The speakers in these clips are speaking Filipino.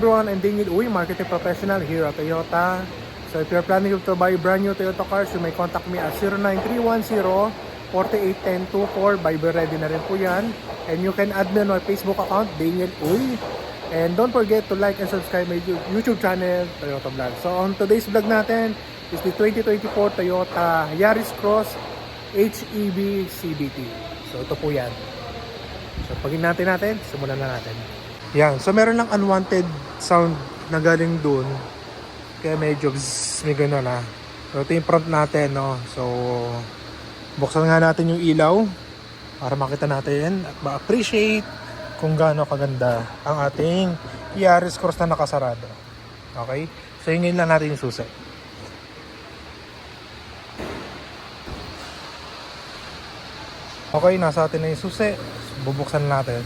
everyone, I'm Daniel Uy, marketing professional here at Toyota. So if you're planning to buy brand new Toyota cars, you may contact me at 09310-481024. Viber ready na rin po yan. And you can add me on my Facebook account, Daniel Uy. And don't forget to like and subscribe my YouTube channel, Toyota Vlog. So on today's vlog natin is the 2024 Toyota Yaris Cross HEV CVT. So ito po yan. So pagin natin, simulan na natin. Yan, so meron lang unwanted sound na galing dun. Kaya medyo may gano'n na. So ito yung front natin, no. So buksan nga natin yung ilaw para makita natin at ma-appreciate kung gaano kaganda ang ating Yaris Cross na nakasarado. Okay? So hingin lang natin yung susi. Okay, nasa atin na yung susi. Bubuksan natin.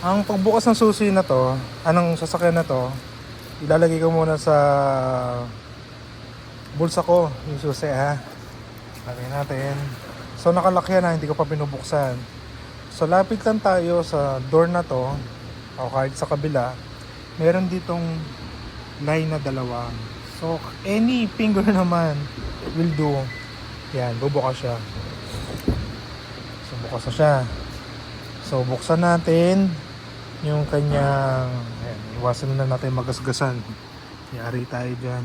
Ang pagbukas ng susi na to, anong sasakyan na to, ilalagay ko muna sa bulsa ko, yung susi ha. Lagay natin. So nakalock yan ha, hindi ko pa binubuksan. So lapit lang tayo sa door na to, o kahit sa kabila, meron ditong line na dalawa. So any finger naman will do. Yan, bubukas siya. So bukas na siya. So buksan natin yung kanyang, ayan, iwasan na natin magasgasan. Yari tayo dyan.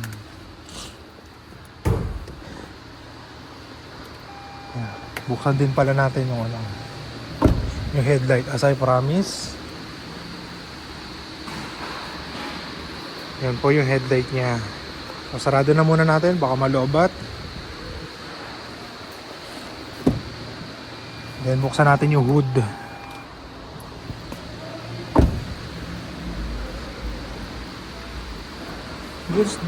Ayan. Buksan din pala natin yung yung headlight as I promise. Yan po yung headlight nya. So sarado na muna natin, baka maloobat. Then buksan natin yung hood.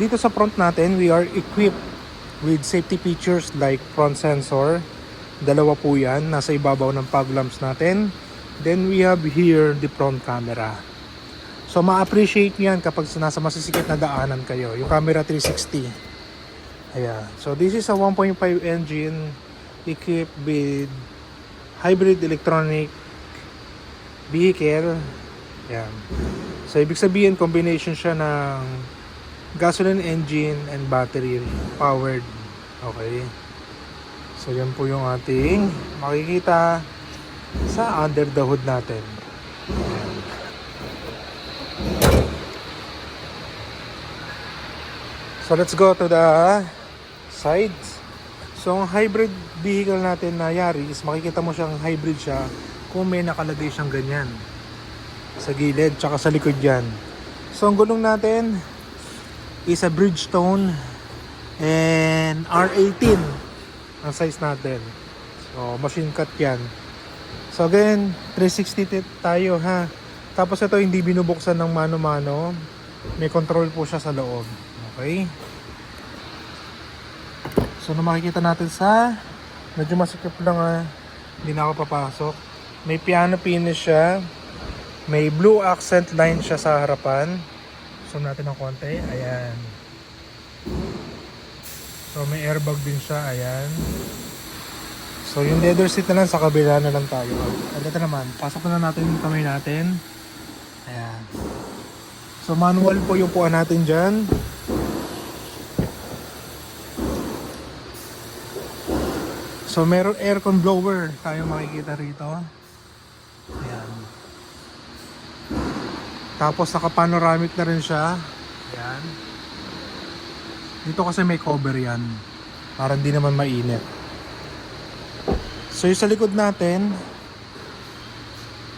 Dito sa front natin, we are equipped with safety features like front sensor. Dalawa po yan, nasa ibabaw ng fog lamps natin. Then we have here the front camera. So ma-appreciate nyo yan kapag nasa masisikip na daanan kayo. Yung camera 360. Ayan. So this is a 1.5 engine equipped with hybrid electronic vehicle. Ayan. So ibig sabihin, combination siya ng gasoline engine and battery powered. Okay. So yan po yung ating makikita sa under the hood natin. Ayan. So let's go to the sides. So ang hybrid vehicle natin na Yaris, makikita mo siyang hybrid siya kung may nakalagay siyang ganyan sa gilid tsaka sa likod yan. So ang gulong natin is a Bridgestone and R18 ang size natin. So machine cut yan. So again 360 tayo ha. Tapos ito hindi binubuksan ng mano-mano. May control po siya sa loob. Okay. So na makikita natin sa medyo masikip lang hindi na ako papasok. May piano finish siya. May blue accent line siya sa harapan. Zoom natin ng konti. Ayan. So may airbag din siya. Ayan. So yung leather seat na lang sa kabila na lang tayo. At ito naman, pasok na natin yung kamay natin. Ayan. So manual po yung puan natin dyan. So meron aircon blower tayo makikita rito. Ayan. Tapos naka-panoramic na rin siya. Ayan. Dito kasi may cover yan. Para hindi naman mainit. So yung sa likod natin,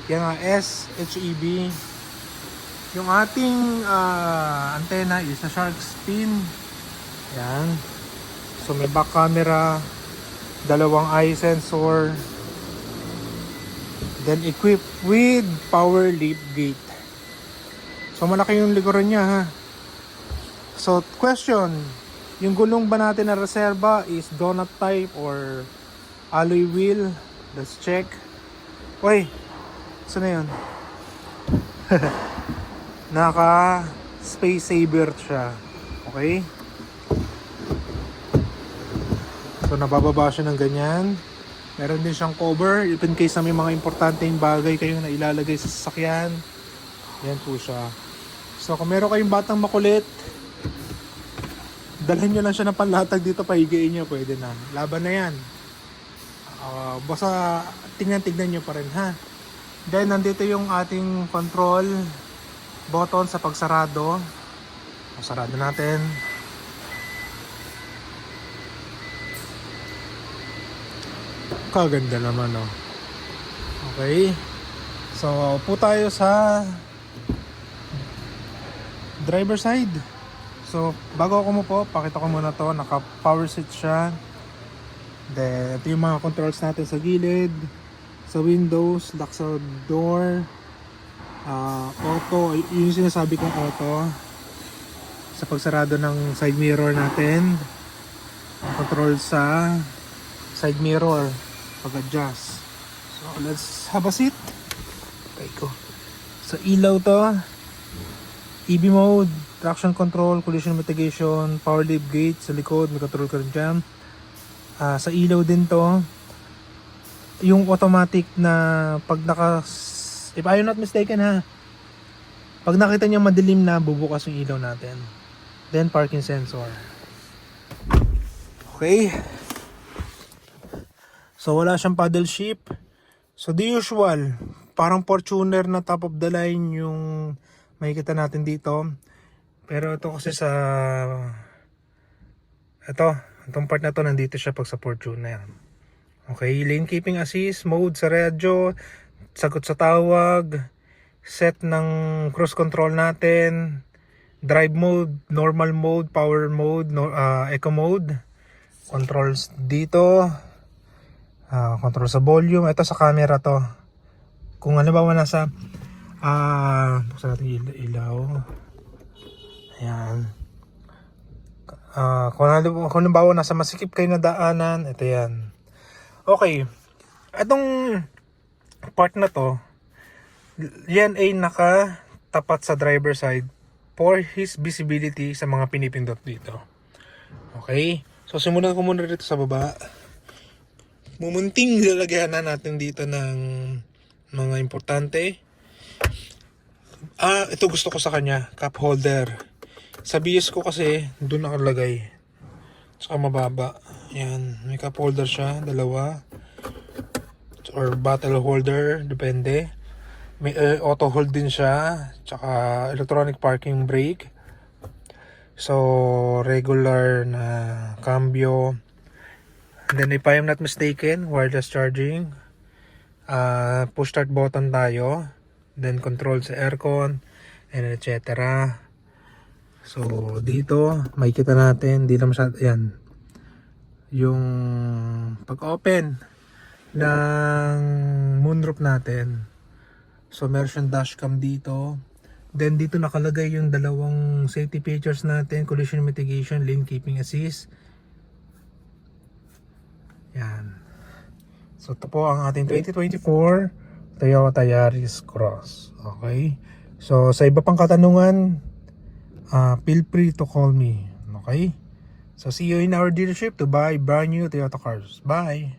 yung SHEV. Yung ating antenna is a shark fin. Ayan. So may back camera. Dalawang eye sensor. Then equipped with power lift gate. So malaki yung likuran niya ha. So question, yung gulong ba natin na reserva is donut type or alloy wheel? Let's check. Uy, saan na yun? Naka space saver siya. Okay. So nabababa siya ng ganyan. Meron din siyang cover if in case na may mga importanteng bagay kayo na ilalagay sa sasakyan. Yan po siya. So kung meron kayong batang makulit, dalhin nyo lang siya ng panlatag dito, pahigain nyo, pwede na. Laban na yan. Basta tignan nyo pa rin ha. Then nandito yung ating control button sa pagsarado. Sarado natin. Kaganda naman oh. Okay. So po tayo sa driver side. So bago ako umupo, pakita ko muna to. Naka power seat siya. Then ito yung mga controls natin sa gilid, sa windows, lock sa door, auto, yun yung sinasabi kong auto. Sa pagsarado ng side mirror natin, control sa side mirror pag-adjust. So let's have a seat. Okay ko. Sa ilaw to, EV mode, traction control, collision mitigation, power lift gate sa likod, may control current jam. Sa ilaw din to, yung automatic na pag if I'm not mistaken ha, pag nakita niya madilim na, bubukas yung ilaw natin. Then parking sensor. Okay. So wala siyang paddle shift. So the usual, parang Fortuner na top of the line yung makikita natin dito. Pero ito kasi sa itong part na to, nandito siya pag sa Fortuner. Okay, lane keeping assist, mode sa radyo, sagot sa tawag, set ng cruise control natin, drive mode, normal mode, power mode, eco mode, controls dito, control sa volume, ito sa camera to. Kung ano ba nasa buksan natin ilaw. Ayan. Kung halimbawa nasa masikip kayo na daanan, ito yan. Okay, itong part na to, yan ay nakatapat sa driver side for his visibility sa mga pinipindot dito. Okay, so simulan ko muna dito sa baba. Mumunting lalagyan na natin dito ng mga importante. Ito gusto ko sa kanya, cup holder. Sa BS ko kasi, doon nakalagay. Saka mababa. Yan, may cup holder siya, dalawa. Or bottle holder, depende. May auto hold din siya. Tsaka electronic parking brake. So, regular na cambio. And then if I am not mistaken, wireless charging. Push start button tayo. Then control sa aircon. And etc. So, dito, makikita natin, di na masyado, yan. Yung pag-open ng moonroof natin. So, meron siyang dashcam dito. Then, dito nakalagay yung dalawang safety features natin, collision mitigation, lane keeping assist. Yan. So, ito po ang ating 2024 Toyota Yaris Cross. Okay? So, sa iba pang katanungan, feel free to call me. Okay? So, see you in our dealership to buy brand new Toyota cars. Bye!